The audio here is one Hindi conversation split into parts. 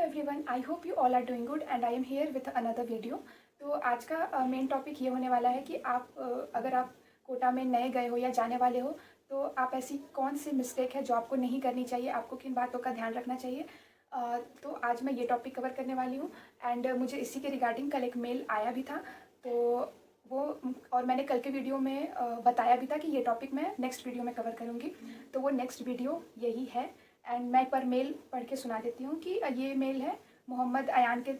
Everyone, I hope you all are doing good and I am here with another video. तो आज का मेन टॉपिक ये होने वाला है कि अगर आप कोटा में नए गए हो या जाने वाले हो तो आप ऐसी कौन सी मिस्टेक है जो आपको नहीं करनी चाहिए, आपको किन बातों का ध्यान रखना चाहिए। तो आज मैं ये टॉपिक कवर करने वाली हूँ एंड मुझे इसी के रिगार्डिंग कल एक मेल आया भी था। तो वो और मैंने कल के वीडियो में बताया भी था कि ये टॉपिक मैं नेक्स्ट वीडियो में कवर करूँगी। तो वो नेक्स्ट वीडियो यही है एंड मैं एक बार मेल पढ़ के सुना देती हूँ कि ये मेल है मोहम्मद अयान के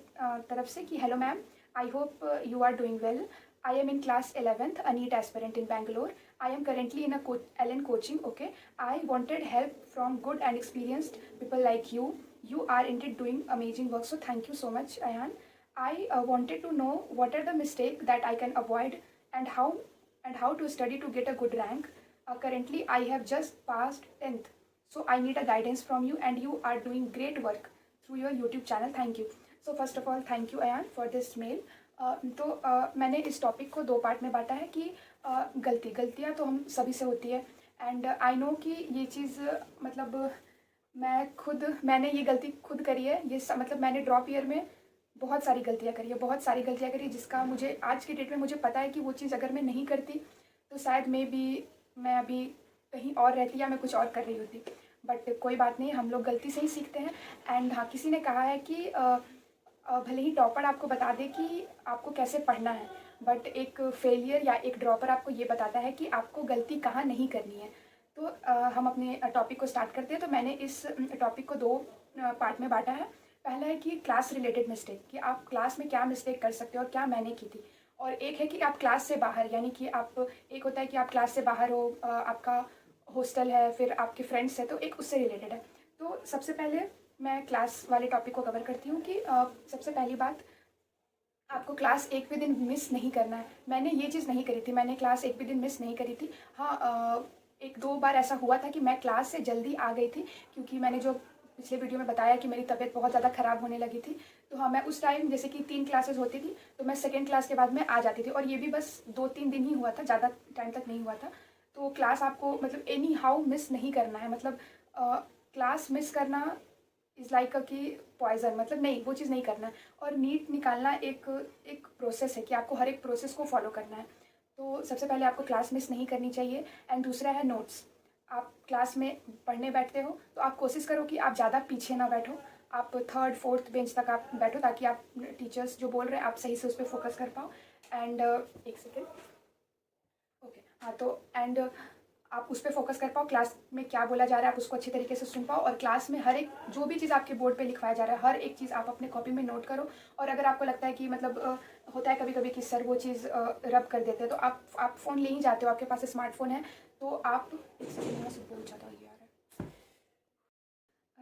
तरफ से कि hello ma'am, I hope you are doing well. I am in class 11th, a NEET aspirant in Bangalore. I am currently in a LN coaching. Okay, I wanted help from good and experienced people like you. You are indeed doing amazing work, so thank you so much, Ayan. I wanted to know what are the mistakes that I can avoid and how to study to get a good rank. Currently, I have just passed 10th. So I need a guidance from you and you are doing great work through your YouTube channel. Thank you. So first of all, thank you Ayan for this mail. मैंने इस टॉपिक को दो पार्ट में बांटा है कि गलतियाँ तो हम सभी से होती है एंड आई नो कि ये चीज़ मतलब मैंने ये गलती खुद करी है। मतलब मैंने ड्रॉप ईयर में बहुत सारी गलतियाँ करी है जिसका मुझे आज की डेट में मुझे पता है कि वो चीज़ अगर मैं नहीं करती तो शायद मैं अभी कहीं और रहती या मैं कुछ और कर रही होती। बट कोई बात नहीं, हम लोग गलती से ही सीखते हैं। एंड हाँ, किसी ने कहा है कि भले ही टॉपर आपको बता दे कि आपको कैसे पढ़ना है, बट एक फेलियर या एक ड्रॉपर आपको ये बताता है कि आपको गलती कहाँ नहीं करनी है। तो हम अपने टॉपिक को स्टार्ट करते हैं। तो मैंने इस टॉपिक को दो पार्ट में बांटा है। पहला है कि क्लास रिलेटेड मिस्टेक, कि आप क्लास में क्या मिस्टेक कर सकते हो और क्या मैंने की थी। और एक है कि आप क्लास से बाहर, यानी कि एक होता है कि आप क्लास से बाहर हो, आपका हॉस्टल है, फिर आपके फ्रेंड्स हैं, तो एक उससे रिलेटेड है। तो सबसे पहले मैं क्लास वाले टॉपिक को कवर करती हूँ कि सबसे पहली बात, आपको क्लास एक भी दिन मिस नहीं करना है। मैंने ये चीज़ नहीं करी थी, मैंने क्लास एक भी दिन मिस नहीं करी थी। हाँ, एक दो बार ऐसा हुआ था कि मैं क्लास से जल्दी आ गई थी, क्योंकि मैंने जो पिछले वीडियो में बताया कि मेरी तबीयत बहुत ज़्यादा ख़राब होने लगी थी। तो हाँ, मैं उस टाइम जैसे कि 3 क्लासेस होती थी तो मैं सेकेंड क्लास के बाद में आ जाती थी, और ये भी बस 2-3 दिन ही हुआ था, ज़्यादा टाइम तक नहीं हुआ था। तो क्लास आपको मतलब एनी हाउ मिस नहीं करना है। मतलब क्लास मिस करना इज़ लाइक कि पॉइज़न, मतलब नहीं, वो चीज़ नहीं करना है। और नीट निकालना एक प्रोसेस है कि आपको हर एक प्रोसेस को फॉलो करना है। तो सबसे पहले आपको क्लास मिस नहीं करनी चाहिए। एंड दूसरा है नोट्स। आप क्लास में पढ़ने बैठते हो तो आप कोशिश करो कि आप ज़्यादा पीछे ना बैठो, आप थर्ड फोर्थ बेंच तक आप बैठो, ताकि आप टीचर्स जो बोल रहे हैं आप सही से उस पर फोकस कर पाओ। एंड एक सेकेंड, ओके, हाँ, तो एंड आप उस पर फोकस कर पाओ, क्लास में क्या बोला जा रहा है आप उसको अच्छी तरीके से सुन पाओ, और क्लास में हर एक जो भी चीज़ आपके बोर्ड पे लिखवाया जा रहा है हर एक चीज़ आप अपने कॉपी में नोट करो। और अगर आपको लगता है कि मतलब होता है कभी कभी कि सर वो चीज़ रब कर देते हैं, तो आप फ़ोन ले ही जाते हो, आपके पास स्मार्टफोन है, तो आप एक सेकेंड, यहाँ से बोल जाता हूँ यार।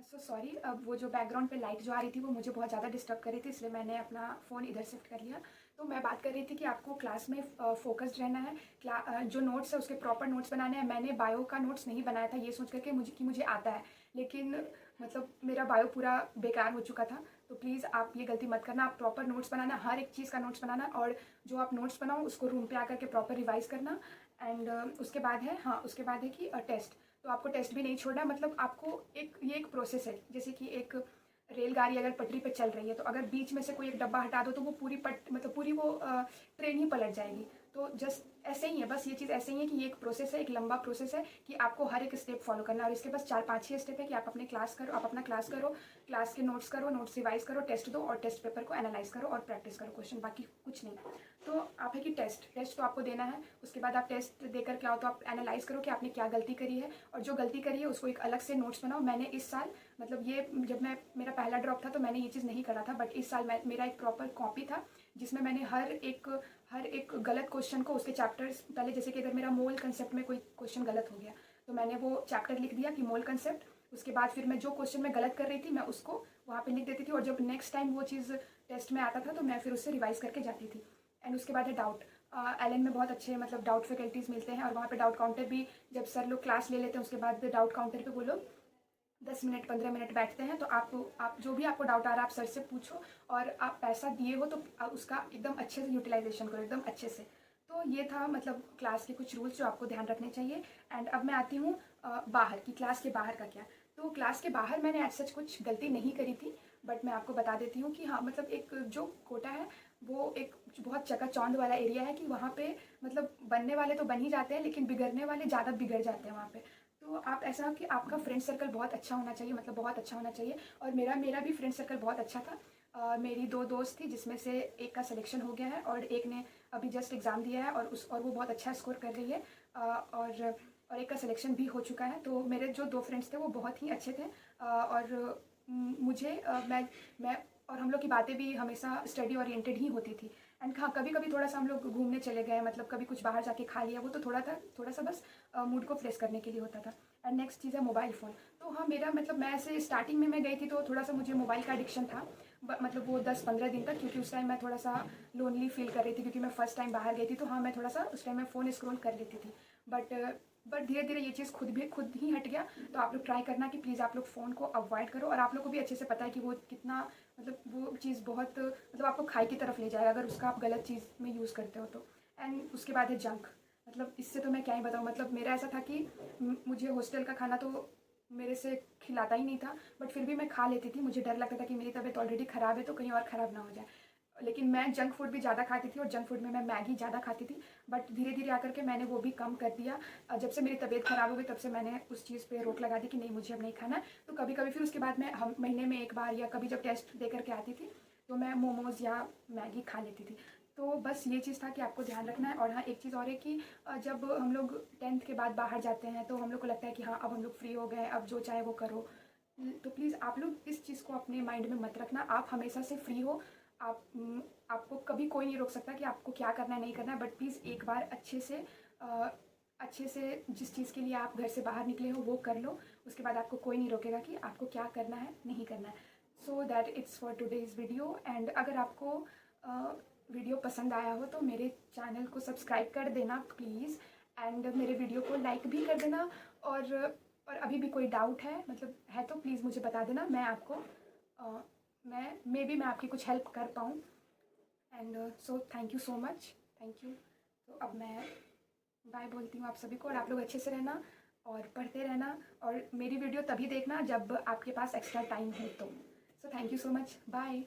सो सॉरी, अब वो जो बैकग्राउंड पे लाइट जो आ रही थी वो मुझे बहुत ज़्यादा डिस्टर्ब कर रही थी, इसलिए मैंने अपना फ़ोन इधर शिफ्ट कर लिया। तो मैं बात कर रही थी कि आपको क्लास में फोकस्ड रहना है। जो नोट्स है उसके प्रॉपर नोट्स बनाने हैं। मैंने बायो का नोट्स नहीं बनाया था ये सोच करके मुझे आता है, लेकिन मतलब मेरा बायो पूरा बेकार हो चुका था। तो प्लीज़ आप ये गलती मत करना, आप प्रॉपर नोट्स बनाना, हर एक चीज़ का नोट्स बनाना, और जो आप नोट्स बनाओ उसको रूम पे आकर के प्रॉपर रिवाइज़ करना। एंड उसके बाद है कि टेस्ट। तो आपको टेस्ट भी नहीं छोड़ना। मतलब आपको ये एक प्रोसेस है, जैसे कि एक रेलगाड़ी अगर पटरी पे चल रही है तो अगर बीच में से कोई एक डब्बा हटा दो तो वो पूरी वो ट्रेन ही पलट जाएगी। तो जस्ट ऐसे ही है, बस ये चीज़ ऐसे ही है कि ये एक प्रोसेस है, एक लंबा प्रोसेस है कि आपको हर एक स्टेप फॉलो करना है। और इसके बस 4-5 ही स्टेप है कि आप अपना क्लास करो, क्लास के नोट्स करो, नोट्स रिवाइज करो, टेस्ट दो और टेस्ट पेपर को एनालाइज करो और प्रैक्टिस करो क्वेश्चन, बाकी कुछ नहीं। तो आप है कि टेस्ट तो आपको देना है। उसके बाद आप टेस्ट देकर क्या हो तो आप एनालाइज करो कि आपने क्या गलती करी है, और जो गलती करी है उसको एक अलग से नोट्स बनाओ। मैंने इस साल मतलब ये जब मेरा पहला ड्रॉप था तो मैंने ये चीज़ नहीं करा था, बट इस साल मेरा एक प्रॉपर कॉपी था जिसमें मैंने हर एक गलत क्वेश्चन को उसके चैप्टर्स पहले, जैसे कि अगर मेरा मोल कंसेप्ट में कोई क्वेश्चन गलत हो गया तो मैंने वो चैप्टर लिख दिया कि मोल कंसेप्ट। उसके बाद फिर मैं जो क्वेश्चन में गलत कर रही थी मैं उसको वहाँ पे लिख देती थी, और जब नेक्स्ट टाइम वो चीज़ टेस्ट में आता था तो मैं फिर उससे रिवाइज करके जाती थी। एंड उसके बाद है डाउट। एलन में बहुत अच्छे मतलब डाउट फैकल्टीज़ मिलते हैं, और वहाँ पे डाउट काउंटर भी, जब सर लोग क्लास ले लेते हैं उसके बाद डाउट काउंटर पे वो लोग 10 मिनट 15 मिनट बैठते हैं। तो आप जो भी आपको डाउट आ रहा है आप सर से पूछो, और आप पैसा दिए हो तो उसका एकदम अच्छे से यूटिलाइजेशन करो, एकदम अच्छे से। तो ये था मतलब क्लास के कुछ रूल्स जो आपको ध्यान रखने चाहिए। एंड अब मैं आती हूँ बाहर की, क्लास के बाहर का क्या। तो क्लास के बाहर मैंने आज सच कुछ गलती नहीं करी थी। बट मैं आपको बता देती हूँ कि हाँ मतलब एक जो कोटा है वो एक बहुत चकाचौंध वाला एरिया है कि वहाँ पे मतलब बनने वाले तो बन ही जाते हैं, लेकिन बिगड़ने वाले ज़्यादा बिगड़ जाते हैं वहाँ पे। तो आप ऐसा कि आपका फ्रेंड सर्कल बहुत अच्छा होना चाहिए, मतलब बहुत अच्छा होना चाहिए। और मेरा मेरा भी फ्रेंड सर्कल बहुत अच्छा था। मेरी 2 दोस्त थी जिसमें से एक का सिलेक्शन हो गया है और एक ने अभी जस्ट एग्ज़ाम दिया है और वो बहुत अच्छा स्कोर कर रही है। और एक का सिलेक्शन भी हो चुका है। तो मेरे जो 2 फ्रेंड्स थे वो बहुत ही अच्छे थे। और मुझे मैं और हम लोग की बातें भी हमेशा स्टडी ओरिएंटेड ही होती थी। एंड हाँ, कभी-कभी थोड़ा-सा हम लोग घूमने चले गए, मतलब कभी कुछ बाहर जाके खा लिया, वो तो थोड़ा-सा बस मूड को फ्रेश करने के लिए होता था। एंड नेक्स्ट चीज़ है मोबाइल फ़ोन। तो हाँ, मेरा मतलब मैं ऐसे स्टार्टिंग में मैं गई थी तो थोड़ा-सा मुझे मोबाइल का एडिक्शन था। मतलब वो 10-15 दिन तक, क्योंकि उस टाइम मैं थोड़ा-सा लोनली फ़ील कर रही थी क्योंकि मैं फर्स्ट टाइम बाहर गई थी। तो हाँ, मैं थोड़ा-सा उस टाइम में फ़ोन स्क्रॉल कर लेती थी। बट बट धीरे-धीरे ये चीज़ खुद ही हट गया। तो आप लोग ट्राई करना कि प्लीज़ आप लोग फ़ोन को अवॉइड करो। और आप लोग को भी अच्छे से पता है कि वो कितना मतलब वो चीज़ बहुत मतलब आपको खाई की तरफ ले जाएगा अगर उसका आप गलत चीज़ में यूज़ करते हो तो। एंड उसके बाद है जंक। मतलब इससे तो मैं क्या ही बताऊँ। मतलब मेरा ऐसा था कि मुझे हॉस्टल का खाना तो मेरे से खिलाता ही नहीं था, बट फिर भी मैं खा लेती थी। मुझे डर लगता था कि मेरी तबीयत ऑलरेडी ख़राब है तो कहीं और ख़राब ना हो जाए। लेकिन मैं जंक फूड भी ज़्यादा खाती थी और जंक फूड में मैं मैगी ज़्यादा खाती थी। बट धीरे-धीरे आकर के मैंने वो भी कम कर दिया। जब से मेरी तबीयत ख़राब हो गई तब से मैंने उस चीज़ पे रोक लगा दी कि नहीं, मुझे अब नहीं खाना है। तो कभी-कभी फिर उसके बाद मैं हम महीने में 1 बार या कभी जब टेस्ट दे कर के आती थी तो मैं मोमोज़ या मैगी खा लेती थी। तो बस ये चीज़ था कि आपको ध्यान रखना है। और हाँ, एक चीज़ और है कि जब हम लोग 10th के बाद बाहर जाते हैं तो हम लोग को लगता है कि हाँ, अब हम लोग फ्री हो गए, अब जो चाहे वो करो। तो प्लीज़ आप लोग इस चीज़ को अपने माइंड में मत रखना। आप हमेशा से फ्री हो। आप आपको कभी कोई नहीं रोक सकता कि आपको क्या करना है, नहीं करना है। बट प्लीज़ एक बार अच्छे से जिस चीज़ के लिए आप घर से बाहर निकले हो वो कर लो। उसके बाद आपको कोई नहीं रोकेगा कि आपको क्या करना है, नहीं करना है। So that it's for today's video. And अगर आपको वीडियो पसंद आया हो तो मेरे चैनल को सब्सक्राइब कर देना प्लीज़। एंड मेरे वीडियो को लाइक भी कर देना। और अभी भी कोई डाउट है मतलब है तो प्लीज़ मुझे बता देना। मैं आपको मैं आपकी कुछ हेल्प कर पाऊँ। And so thank you so much. Thank you. तो अब मैं बाय बोलती हूँ आप सभी को। और आप लोग अच्छे से रहना और पढ़ते रहना। और मेरी वीडियो तभी देखना जब आपके पास एक्स्ट्रा टाइम हो तो। So thank you so much. Bye.